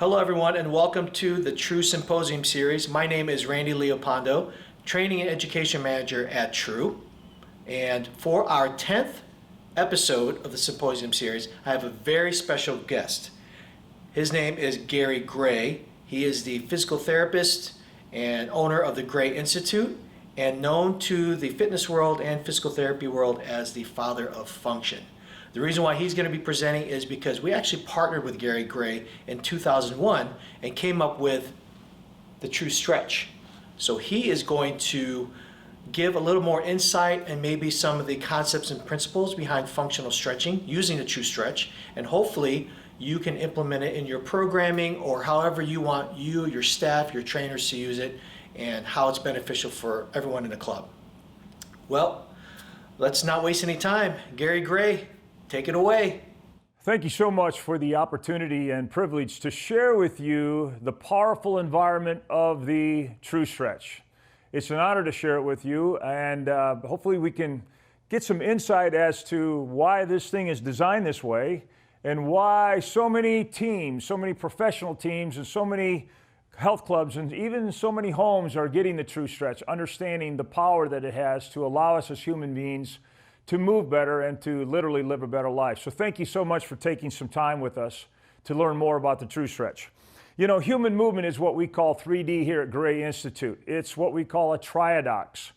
Hello everyone and welcome to the True Symposium series. My name is Randy Leopondo, Training and Education Manager at True. And for our 10th episode of the Symposium series, I have a very special guest. His name is Gary Gray. He is the physical therapist and owner of the Gray Institute and known to the fitness world and physical therapy world as the father of function. The reason why he's going to be presenting is because we actually partnered with Gary Gray in 2001 and came up with the True Stretch. So he is going to give a little more insight and maybe some of the concepts and principles behind functional stretching using the True Stretch, and hopefully you can implement it in your programming or however you want you, your staff, your trainers to use it, and how it's beneficial for everyone in the club. Well, let's not waste any time. Gary Gray, take it away. Thank you so much for the opportunity and privilege to share with you the powerful environment of the True Stretch. It's an honor to share it with you, and hopefully we can get some insight as to why this thing is designed this way and why so many teams, so many professional teams and so many health clubs and even so many homes are getting the True Stretch, understanding the power that it has to allow us as human beings to move better and to literally live a better life. So thank you so much for taking some time with us to learn more about the True Stretch. You know, human movement is what we call 3D here at Gray Institute. It's what we call a triadox.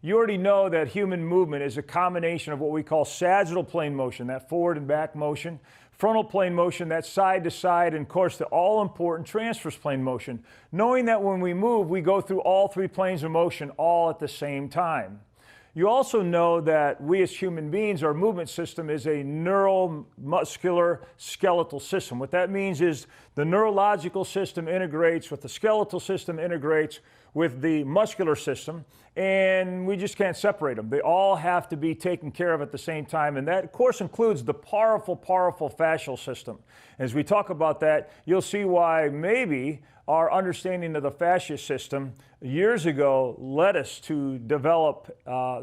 You already know that human movement is a combination of what we call sagittal plane motion, that forward and back motion, frontal plane motion, that side to side, and of course the all-important transverse plane motion, knowing that when we move, we go through all three planes of motion all at the same time. You also know that we as human beings, our movement system is a neuromuscular skeletal system. What that means is the neurological system integrates with the skeletal system, integrates with the muscular system, and we just can't separate them. They all have to be taken care of at the same time, and that, of course, includes the powerful fascial system. As we talk about that, you'll see why maybe our understanding of the fascia system years ago led us to develop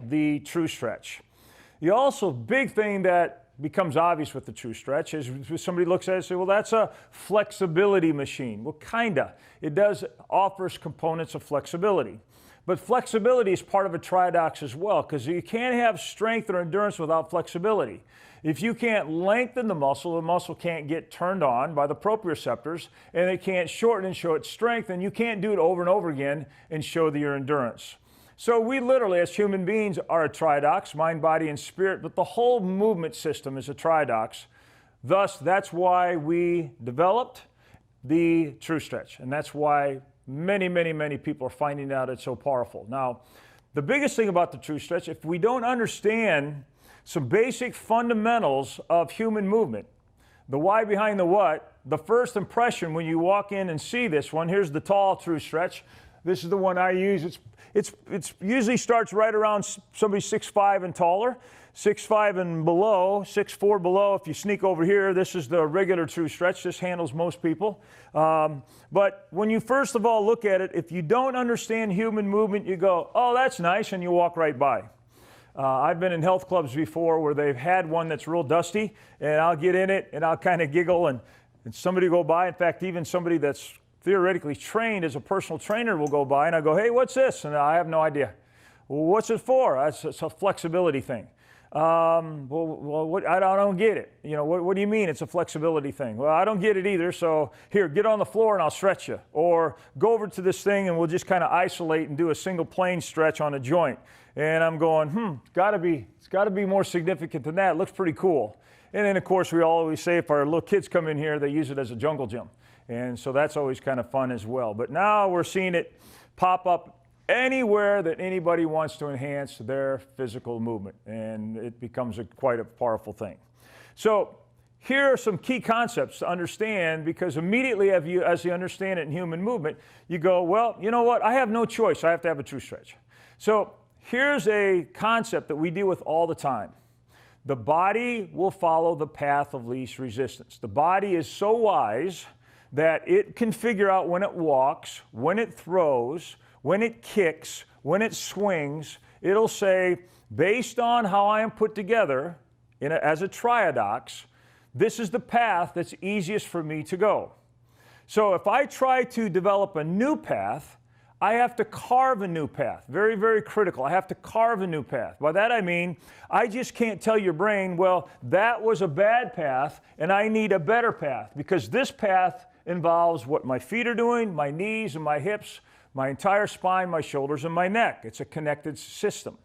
the True Stretch. The also big thing that becomes obvious with the True Stretch is somebody looks at it and says, well, that's a flexibility machine. Well, kinda. It does offers components of flexibility. But flexibility is part of a triadox as well, because you can't have strength or endurance without flexibility. If you can't lengthen the muscle can't get turned on by the proprioceptors, and it can't shorten and show its strength, and you can't do it over and over again and show your endurance. So we literally, as human beings, are a triadox, mind, body, and spirit, but the whole movement system is a triadox. Thus, that's why we developed the True Stretch, and that's why many people are finding out it's so powerful. Now, the biggest thing about the True Stretch, if we don't understand some basic fundamentals of human movement, the why behind the what, the first impression when you walk in and see this one, here's the tall True Stretch. This is the one I use. It's usually starts right around somebody 6'5" and taller, 6'5" and below, 6'4" below. If you sneak over here, this is the regular True Stretch. This handles most people. But when you first of all look at it, if you don't understand human movement, you go, oh, that's nice, and you walk right by. I've been in health clubs before where they've had one that's real dusty, and I'll get in it, and I'll kind of giggle, and somebody will go by. In fact, even somebody that's theoretically trained as a personal trainer will go by, and I go, hey, what's this? And I have no idea. Well, what's it for? It's a flexibility thing. I don't get it. You know, what do you mean it's a flexibility thing? Well, I don't get it either, so here, get on the floor and I'll stretch you. Or go over to this thing and we'll just kind of isolate and do a single plane stretch on a joint. And I'm going, it's got to be more significant than that. It looks pretty cool. And then, of course, we always say if our little kids come in here, they use it as a jungle gym. And so that's always kind of fun as well. But now we're seeing it pop up anywhere that anybody wants to enhance their physical movement, and it becomes quite a powerful thing. So here are some key concepts to understand, because immediately as you understand it in human movement, you go, well, you know what, I have no choice, I have to have a True Stretch. So here's a concept that we deal with all the time. The body will follow the path of least resistance. The body is so wise that it can figure out when it walks, when it throws, when it kicks, when it swings. It'll say, based on how I am put together as a triadox, this is the path that's easiest for me to go. So if I try to develop a new path, I have to carve a new path. Very, very critical. I have to carve a new path. By that I mean, I just can't tell your brain, well, that was a bad path and I need a better path, because this path involves what my feet are doing, my knees and my hips, my entire spine, my shoulders and my neck. It's a connected system.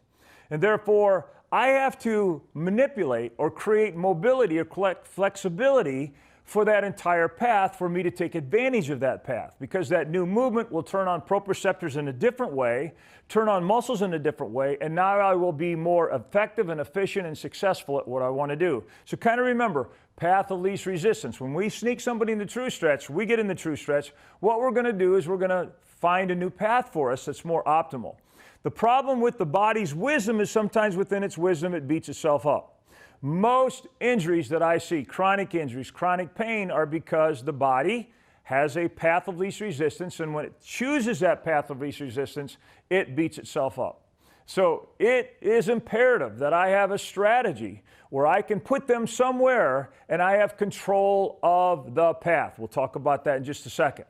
And therefore, I have to manipulate or create mobility or collect flexibility for that entire path for me to take advantage of that path, because that new movement will turn on proprioceptors in a different way, turn on muscles in a different way, and now I will be more effective and efficient and successful at what I want to do. So kind of remember, path of least resistance. When we sneak somebody in the true stretch, we get in the true stretch, what we're going to do is we're going to find a new path for us that's more optimal. The problem with the body's wisdom is sometimes within its wisdom it beats itself up. Most injuries that I see, chronic injuries, chronic pain, are because the body has a path of least resistance, and when it chooses that path of least resistance, it beats itself up. So it is imperative that I have a strategy where I can put them somewhere and I have control of the path. We'll talk about that in just a second.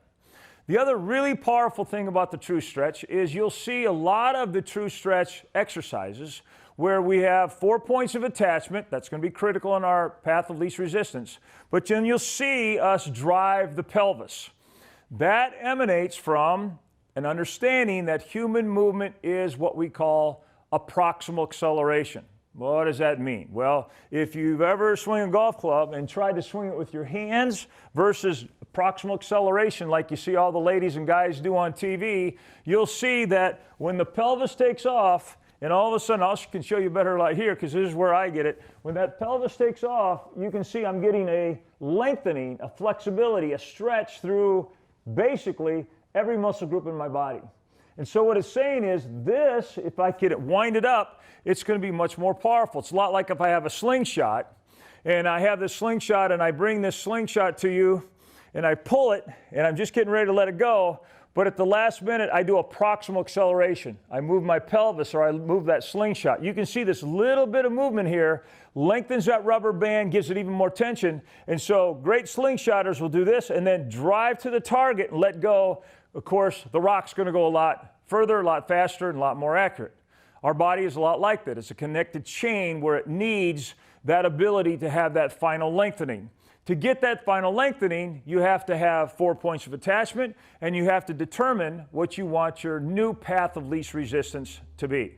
The other really powerful thing about the true stretch is you'll see a lot of the true stretch exercises where we have 4 points of attachment. That's going to be critical in our path of least resistance. But then you'll see us drive the pelvis. That emanates from an understanding that human movement is what we call a proximal acceleration. What does that mean? Well, if you've ever swung a golf club and tried to swing it with your hands versus proximal acceleration like you see all the ladies and guys do on TV, you'll see that when the pelvis takes off, and all of a sudden, I can show you better right here because this is where I get it. When that pelvis takes off, you can see I'm getting a lengthening, a flexibility, a stretch through basically every muscle group in my body. And so what it's saying is this, if I can wind it up, it's going to be much more powerful. It's a lot like if I have a slingshot, and I have this slingshot, and I bring this slingshot to you, and I pull it, and I'm just getting ready to let it go. But at the last minute, I do a proximal acceleration. I move my pelvis or I move that slingshot. You can see this little bit of movement here lengthens that rubber band, gives it even more tension. And so great slingshotters will do this and then drive to the target and let go. Of course, the rock's going to go a lot further, a lot faster, and a lot more accurate. Our body is a lot like that. It's a connected chain where it needs that ability to have that final lengthening. To get that final lengthening, you have to have 4 points of attachment, and you have to determine what you want your new path of least resistance to be.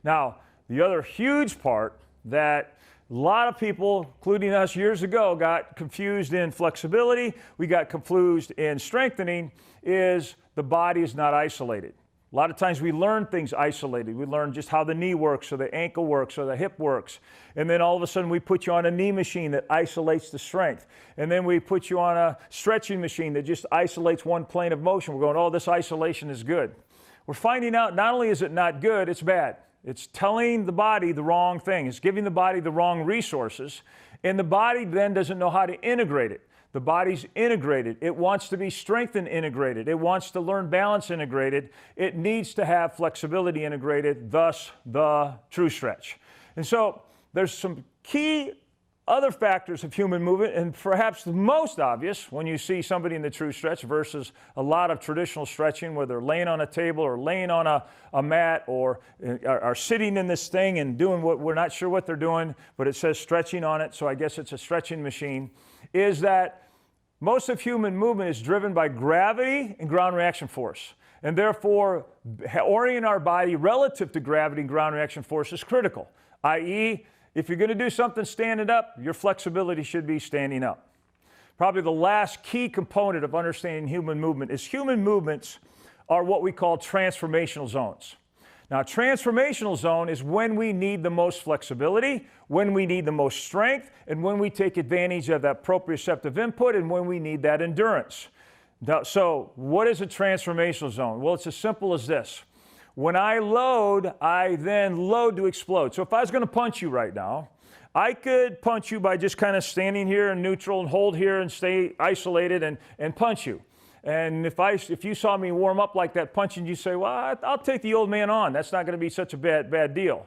Now, the other huge part that a lot of people, including us years ago, got confused in flexibility, we got confused in strengthening, is the body is not isolated. A lot of times we learn things isolated. We learn just how the knee works or the ankle works or the hip works. And then all of a sudden we put you on a knee machine that isolates the strength. And then we put you on a stretching machine that just isolates one plane of motion. We're going, oh, this isolation is good. We're finding out not only is it not good, it's bad. It's telling the body the wrong thing. It's giving the body the wrong resources. And the body then doesn't know how to integrate it. The body's integrated. It wants to be strengthened integrated. It wants to learn balance integrated. It needs to have flexibility integrated, thus the true stretch. And so there's some key other factors of human movement, and perhaps the most obvious when you see somebody in the true stretch versus a lot of traditional stretching where they're laying on a table or laying on a mat or are sitting in this thing and doing what we're not sure what they're doing, but it says stretching on it, so I guess it's a stretching machine, is that most of human movement is driven by gravity and ground reaction force. And therefore, orienting our body relative to gravity and ground reaction force is critical. I.e., if you're going to do something standing up, your flexibility should be standing up. Probably the last key component of understanding human movement is human movements are what we call transformational zones. Now, transformational zone is when we need the most flexibility, when we need the most strength, and when we take advantage of that proprioceptive input, and when we need that endurance. Now, so what is a transformational zone? Well, it's as simple as this. When I load, I then load to explode. So if I was going to punch you right now, I could punch you by just kind of standing here in neutral and hold here and stay isolated and punch you. And if you saw me warm up like that punching, you say, well, I'll take the old man on. That's not going to be such a bad deal.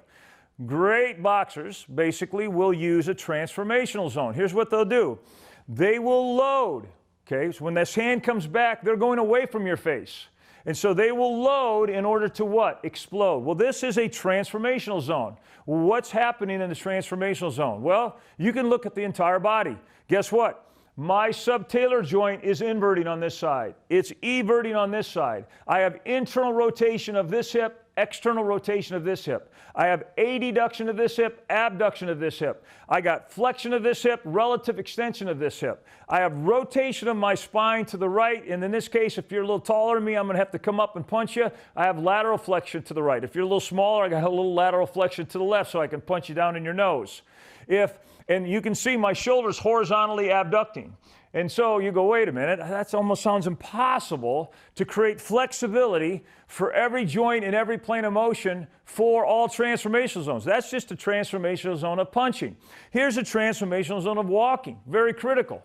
Great boxers basically will use a transformational zone. Here's what they'll do. They will load Okay, so when this hand comes back, they're going away from your face. And so they will load in order to what? Explode. Well, this is a transformational zone. What's happening in the transformational zone? Well, you can look at the entire body. Guess what? My subtalar joint is inverting on this side. It's everting on this side. I have internal rotation of this hip, external rotation of this hip. I have adduction of this hip, abduction of this hip. I got flexion of this hip, relative extension of this hip. I have rotation of my spine to the right, and in this case, if you're a little taller than me, I'm going to have to come up and punch you. I have lateral flexion to the right. If you're a little smaller, I got a little lateral flexion to the left so I can punch you down in your nose. And you can see my shoulders horizontally abducting. And so you go, wait a minute, that almost sounds impossible to create flexibility for every joint in every plane of motion for all transformational zones. That's just a transformational zone of punching. Here's a transformational zone of walking, very critical.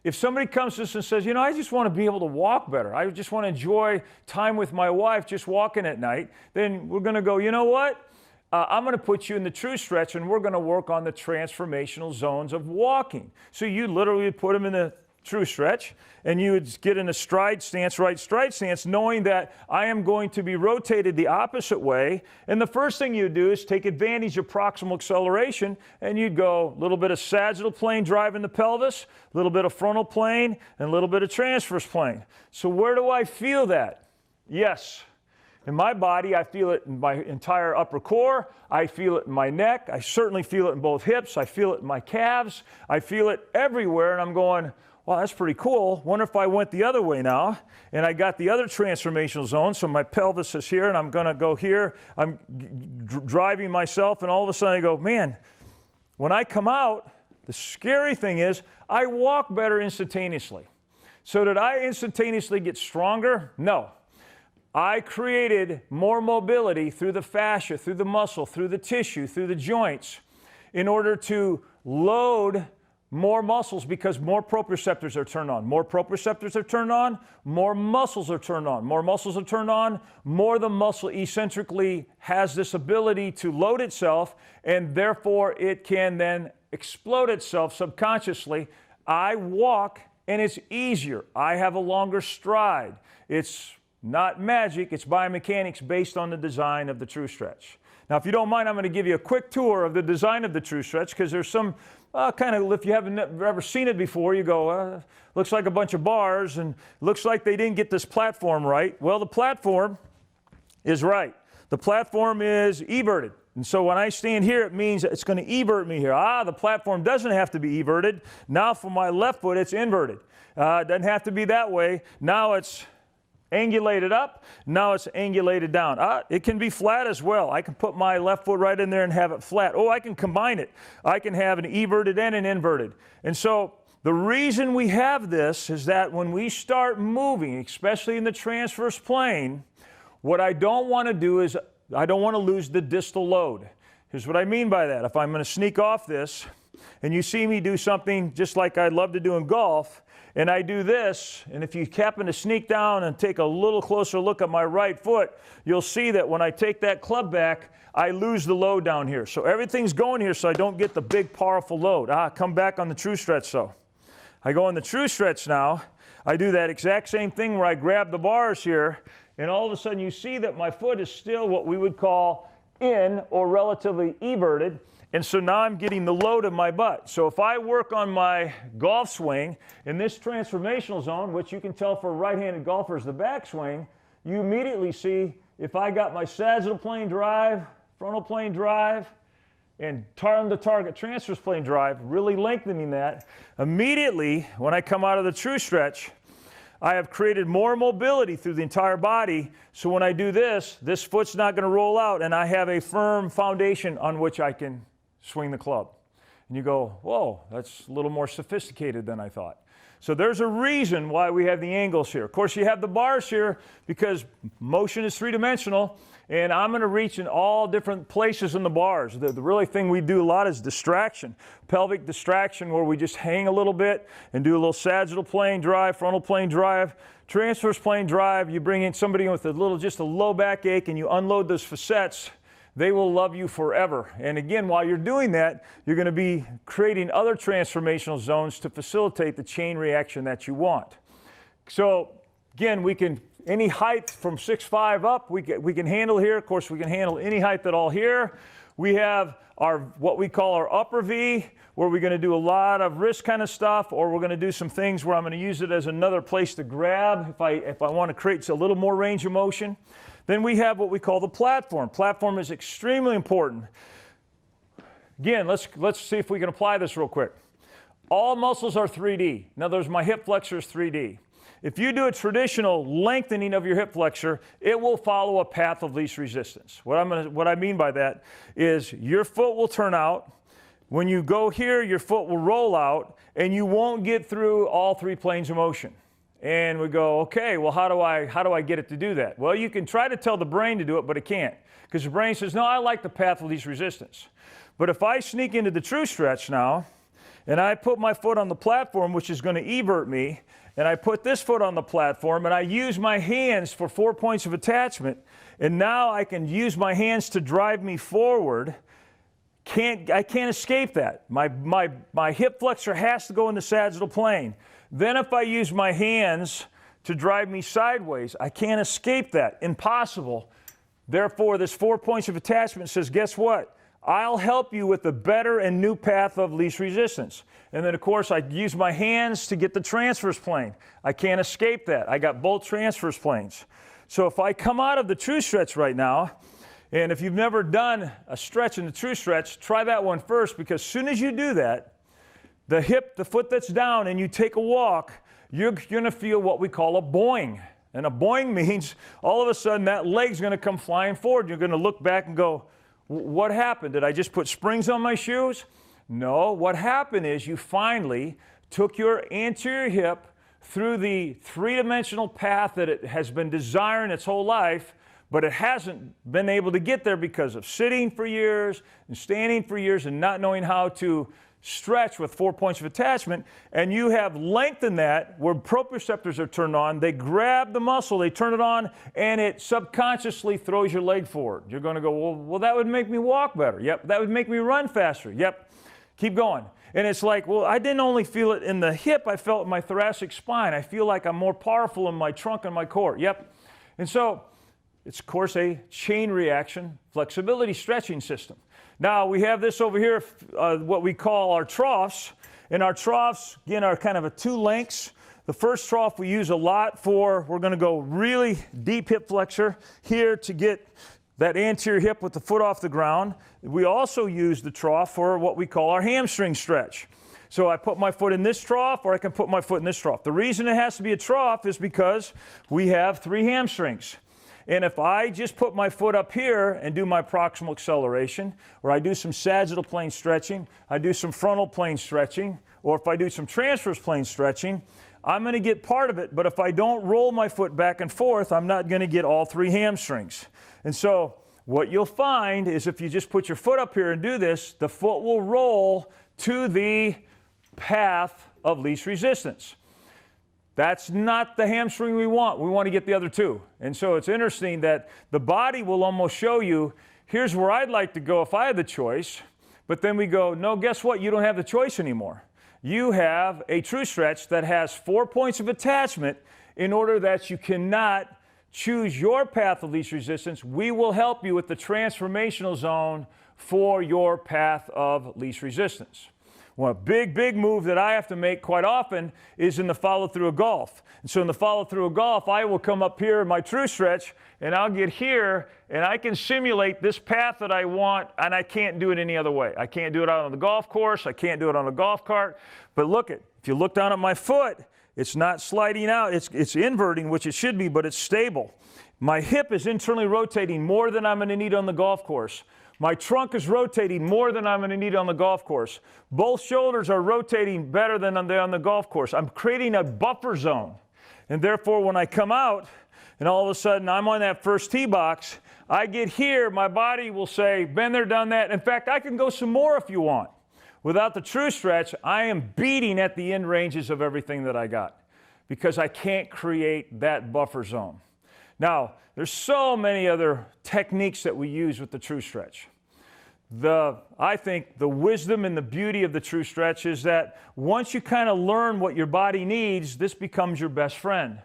If somebody comes to us and says, you know, I just want to be able to walk better, I just want to enjoy time with my wife just walking at night, then we're going to go, you know what? I'm going to put you in the true stretch, and we're going to work on the transformational zones of walking. So you literally put them in the true stretch, and you would get in a stride stance, right stride stance, knowing that I am going to be rotated the opposite way. And the first thing you do is take advantage of proximal acceleration, and you'd go a little bit of sagittal plane drive in the pelvis, a little bit of frontal plane, and a little bit of transverse plane. So where do I feel that? Yes. In my body, I feel it in my entire upper core. I feel it in my neck. I certainly feel it in both hips. I feel it in my calves. I feel it everywhere, and I'm going, well, that's pretty cool. Wonder if I went the other way now, and I got the other transformational zone, so my pelvis is here, and I'm going to go here. I'm driving myself, and all of a sudden I go, man, when I come out, the scary thing is I walk better instantaneously. So did I instantaneously get stronger? No. I created more mobility through the fascia, through the muscle, through the tissue, through the joints, in order to load more muscles because more proprioceptors are turned on. More proprioceptors are turned on, more muscles are turned on. More muscles are turned on, more the muscle eccentrically has this ability to load itself, and therefore it can then explode itself subconsciously. I walk, and it's easier. I have a longer stride. It's not magic, it's biomechanics based on the design of the true stretch. Now, if you don't mind, I'm going to give you a quick tour of the design of the true stretch, because there's some kind of, if you haven't ever seen it before, you go, looks like a bunch of bars, and looks like they didn't get this platform right. Well, the platform is right. The platform is everted. And so when I stand here, it means it's going to evert me here. The platform doesn't have to be everted. Now for my left foot, it's inverted. It doesn't have to be that way. Now it's angulated up, now it's angulated down. It can be flat as well. I can put my left foot right in there and have it flat. I can combine it. I can have an everted and an inverted. And so the reason we have this is that when we start moving, especially in the transverse plane, what I don't want to do is I don't want to lose the distal load. Here's what I mean by that. If I'm going to sneak off this, and you see me do something just like I'd love to do in golf, and I do this, and if you happen to sneak down and take a little closer look at my right foot, you'll see that when I take that club back, I lose the load down here. So everything's going here so I don't get the big, powerful load. Come back on the true stretch, so. I go in the true stretch now. I do that exact same thing where I grab the bars here, and all of a sudden you see that my foot is still what we would call in or relatively everted. And so now I'm getting the load of my butt. So if I work on my golf swing in this transformational zone, which you can tell for right-handed golfers, the backswing, you immediately see if I got my sagittal plane drive, frontal plane drive, and turn to target transverse plane drive, really lengthening that, immediately when I come out of the true stretch, I have created more mobility through the entire body, so when I do this, this foot's not going to roll out, and I have a firm foundation on which I can swing the club. And you go, whoa, that's a little more sophisticated than I thought. So there's a reason why we have the angles here. Of course, you have the bars here because motion is three-dimensional, and I'm going to reach in all different places in the bars. The really thing we do a lot is distraction. Pelvic distraction, where we just hang a little bit and do a little sagittal plane drive, frontal plane drive, transverse plane drive. You bring in somebody with just a low backache, and you unload those facets. they will love you forever. And again, while you're doing that, you're going to be creating other transformational zones to facilitate the chain reaction that you want. So again, we can, any height from 6'5" up, we can handle here. Of course, we can handle any height at all here. We have our, what we call our upper V, where we're going to do a lot of wrist kind of stuff, or we're going to do some things where I'm going to use it as another place to grab if I want to create a little more range of motion. Then we have what we call the platform. Platform is extremely important. Again, let's see if we can apply this real quick. All muscles are 3D. In other words, my hip flexor is 3D. If you do a traditional lengthening of your hip flexor, it will follow a path of least resistance. What I mean by that is your foot will turn out. When you go here, your foot will roll out, and you won't get through all three planes of motion. And we go, okay, well, how do I get it to do that? Well, you can try to tell the brain to do it, but it can't. Because the brain says, no, I like the path of least resistance. But if I sneak into the true stretch now, and I put my foot on the platform, which is going to evert me, and I put this foot on the platform, and I use my hands for 4 points of attachment, and now I can use my hands to drive me forward. I can't escape that. My hip flexor has to go in the sagittal plane. Then if I use my hands to drive me sideways, I can't escape that. Impossible. Therefore, this 4 points of attachment says, guess what? I'll help you with a better and new path of least resistance. And then, of course, I use my hands to get the transverse plane. I can't escape that. I got both transverse planes. So if I come out of the true stretch right now, and if you've never done a stretch in the true stretch, try that one first, because as soon as you do that, the foot that's down, and you take a walk, you're going to feel what we call a boing. And a boing means all of a sudden that leg's going to come flying forward. You're going to look back and go, what happened? Did I just put springs on my shoes? No, what happened is you finally took your anterior hip through the three-dimensional path that it has been desiring its whole life, but it hasn't been able to get there because of sitting for years and standing for years and not knowing how to stretch with 4 points of attachment, and you have lengthened that where proprioceptors are turned on. They grab the muscle, they turn it on, and it subconsciously throws your leg forward. You're going to go, well, that would make me walk better. Yep, that would make me run faster. Yep, keep going. And it's like, well, I didn't only feel it in the hip, I felt it in my thoracic spine. I feel like I'm more powerful in my trunk and my core. Yep. And so it's, of course, a chain reaction flexibility stretching system. Now, we have this over here, what we call our troughs. And our troughs, again, are kind of two lengths. The first trough we use a lot for, we're going to go really deep hip flexor here to get that anterior hip with the foot off the ground. We also use the trough for what we call our hamstring stretch. So I put my foot in this trough, or I can put my foot in this trough. The reason it has to be a trough is because we have 3 hamstrings. And if I just put my foot up here and do my proximal acceleration, or I do some sagittal plane stretching, I do some frontal plane stretching, or if I do some transverse plane stretching, I'm going to get part of it. But if I don't roll my foot back and forth, I'm not going to get all 3 hamstrings. And so what you'll find is if you just put your foot up here and do this, the foot will roll to the path of least resistance. That's not the hamstring we want. We want to get the other 2. And so it's interesting that the body will almost show you, here's where I'd like to go if I had the choice. But then we go, no, guess what? You don't have the choice anymore. You have a true stretch that has 4 points of attachment in order that you cannot choose your path of least resistance. We will help you with the transformational zone for your path of least resistance. Well, a big move that I have to make quite often is in the follow-through of golf. And so in the follow-through of golf, I will come up here in my true stretch, and I'll get here, and I can simulate this path that I want, and I can't do it any other way. I can't do it out on the golf course. I can't do it on a golf cart. But look, if you look down at my foot, it's not sliding out. It's inverting, which it should be, but it's stable. My hip is internally rotating more than I'm going to need on the golf course. My trunk is rotating more than I'm going to need on the golf course. Both shoulders are rotating better than on the golf course. I'm creating a buffer zone. And therefore, when I come out, and all of a sudden I'm on that first tee box, I get here, my body will say, been there, done that. In fact, I can go some more if you want. Without the true stretch, I am beating at the end ranges of everything that I got because I can't create that buffer zone. Now, there's so many other techniques that we use with the true stretch. I think the wisdom and the beauty of the true stretch is that once you kind of learn what your body needs, this becomes your best friend.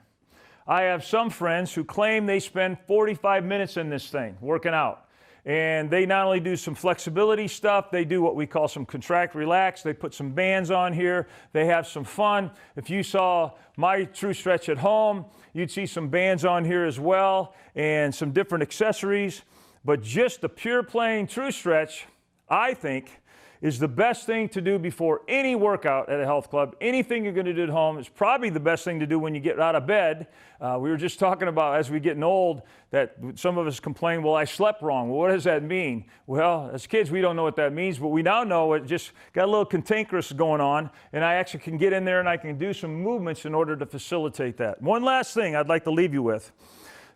I have some friends who claim they spend 45 minutes in this thing, working out. And they not only do some flexibility stuff, they do what we call some contract, relax. They put some bands on here. They have some fun. If you saw my true stretch at home, you'd see some bands on here as well and some different accessories. But just the pure plain true stretch, I think, is the best thing to do before any workout at a health club. Anything you're going to do at home is probably the best thing to do when you get out of bed. We were just talking about, as we're getting old, that some of us complain, well, I slept wrong. Well, what does that mean? Well, as kids, we don't know what that means, but we now know it just got a little cantankerous going on, and I actually can get in there and I can do some movements in order to facilitate that. One last thing I'd like to leave you with.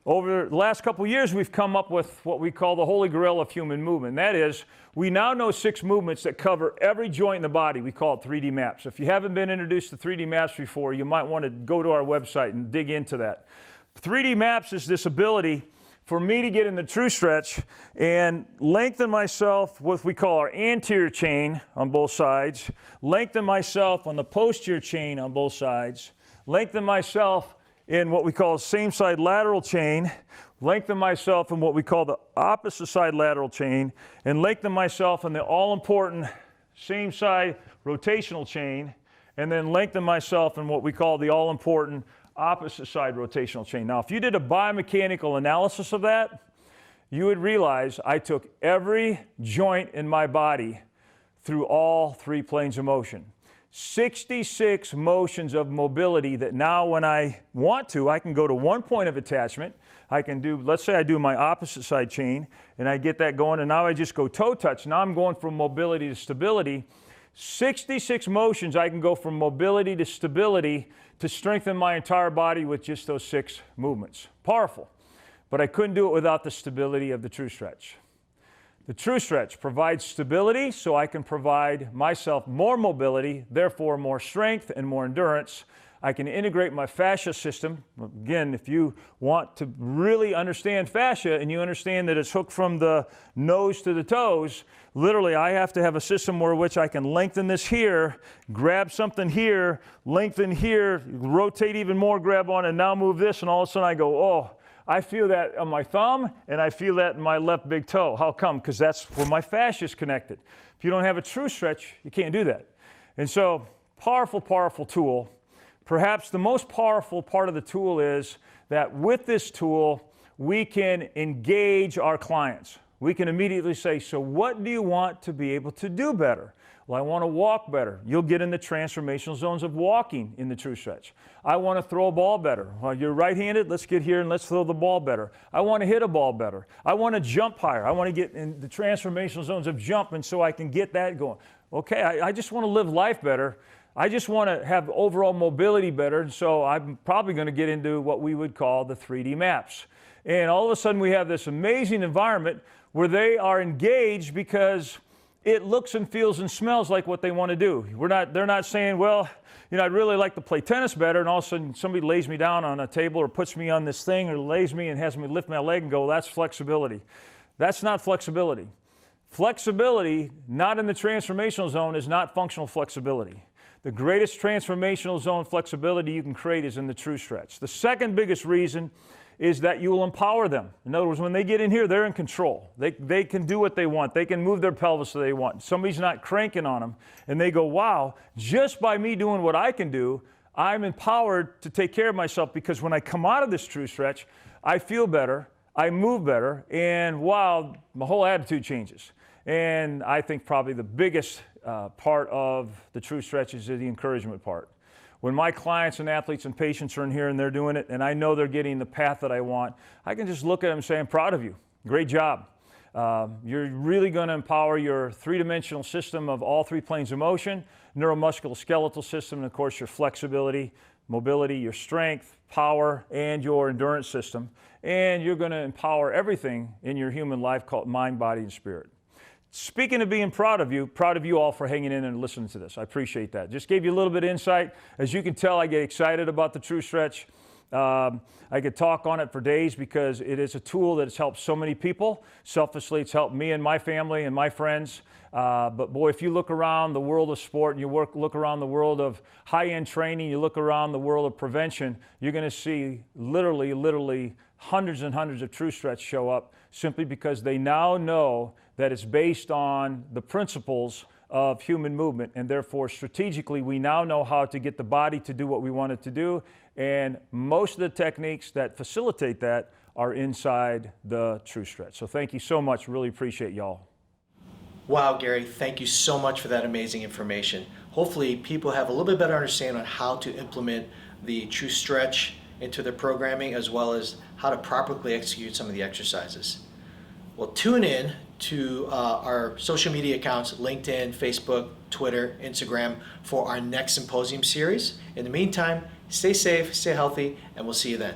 Over the last couple of years, we've come up with what we call the holy grail of human movement. That is, we now know 6 movements that cover every joint in the body. We call it 3D maps. If you haven't been introduced to 3D maps before, you might want to go to our website and dig into that. 3D maps is this ability for me to get in the true stretch and lengthen myself with what we call our anterior chain on both sides, lengthen myself on the posterior chain on both sides, lengthen myself in what we call same side lateral chain, lengthen myself in what we call the opposite side lateral chain, and lengthen myself in the all-important same side rotational chain, and then lengthen myself in what we call the all-important opposite side rotational chain. Now, if you did a biomechanical analysis of that, you would realize I took every joint in my body through all 3 planes of motion. 66 motions of mobility that now when I want to, I can go to one point of attachment. I can do, let's say I do my opposite side chain and I get that going and now I just go toe touch. Now I'm going from mobility to stability. 66 motions, I can go from mobility to stability to strengthen my entire body with just those 6 movements. Powerful. But I couldn't do it without the stability of the true stretch. The true stretch provides stability so I can provide myself more mobility, therefore more strength and more endurance. I can integrate my fascia system. Again, if you want to really understand fascia and you understand that it's hooked from the nose to the toes, literally I have to have a system where which I can lengthen this here, grab something here, lengthen here, rotate even more, grab on, and now move this, and all of a sudden I go, oh, I feel that on my thumb, and I feel that in my left big toe. How come? Because that's where my fascia is connected. If you don't have a true stretch, you can't do that. And so, powerful, powerful tool. Perhaps the most powerful part of the tool is that with this tool, we can engage our clients. We can immediately say, so what do you want to be able to do better? Well, I want to walk better. You'll get in the transformational zones of walking in the true stretch. I want to throw a ball better. Well, you're right-handed, let's get here and let's throw the ball better. I want to hit a ball better. I want to jump higher. I want to get in the transformational zones of jumping so I can get that going. Okay, I just want to live life better. I just want to have overall mobility better, and so I'm probably going to get into what we would call the 3D maps. And all of a sudden we have this amazing environment where they are engaged because it looks and feels and smells like what they want to do. They're not saying, well, you know, I'd really like to play tennis better, and all of a sudden somebody lays me down on a table or puts me on this thing or lays me and has me lift my leg and go, well, that's flexibility. That's not flexibility. Flexibility, not in the transformational zone, is not functional flexibility. The greatest transformational zone flexibility you can create is in the true stretch. The second biggest reason is that you will empower them. In other words, when they get in here, they're in control. They can do what they want. They can move their pelvis the they want. Somebody's not cranking on them, and they go, wow, just by me doing what I can do, I'm empowered to take care of myself, because when I come out of this true stretch, I feel better, I move better, and wow, my whole attitude changes. And I think probably the biggest part of the true stretch is the encouragement part. When my clients and athletes and patients are in here and they're doing it, and I know they're getting the path that I want, I can just look at them and say, I'm proud of you. Great job. You're really going to empower your three-dimensional system of all 3 planes of motion, neuromusculoskeletal system, and of course your flexibility, mobility, your strength, power, and your endurance system. And you're going to empower everything in your human life called mind, body, and spirit. Speaking of being proud of you all for hanging in and listening to this. I appreciate that. Just gave you a little bit of insight. As you can tell, I get excited about the true stretch. I could talk on it for days because it is a tool that has helped so many people. Selfishly, it's helped me and my family and my friends. But boy, if you look around the world of sport and you look around the world of high-end training, you look around the world of prevention, you're going to see literally hundreds and hundreds of True Stretch show up simply because they now know that it's based on the principles of human movement, and therefore strategically we now know how to get the body to do what we want it to do, and most of the techniques that facilitate that are inside the True Stretch. So thank you so much, really appreciate y'all. Wow, Gary, thank you so much for that amazing information. Hopefully people have a little bit better understanding on how to implement the True Stretch into their programming, as well as how to properly execute some of the exercises. Well, tune in to our social media accounts, LinkedIn, Facebook, Twitter, Instagram, for our next Symposium series. In the meantime, stay safe, stay healthy, and we'll see you then.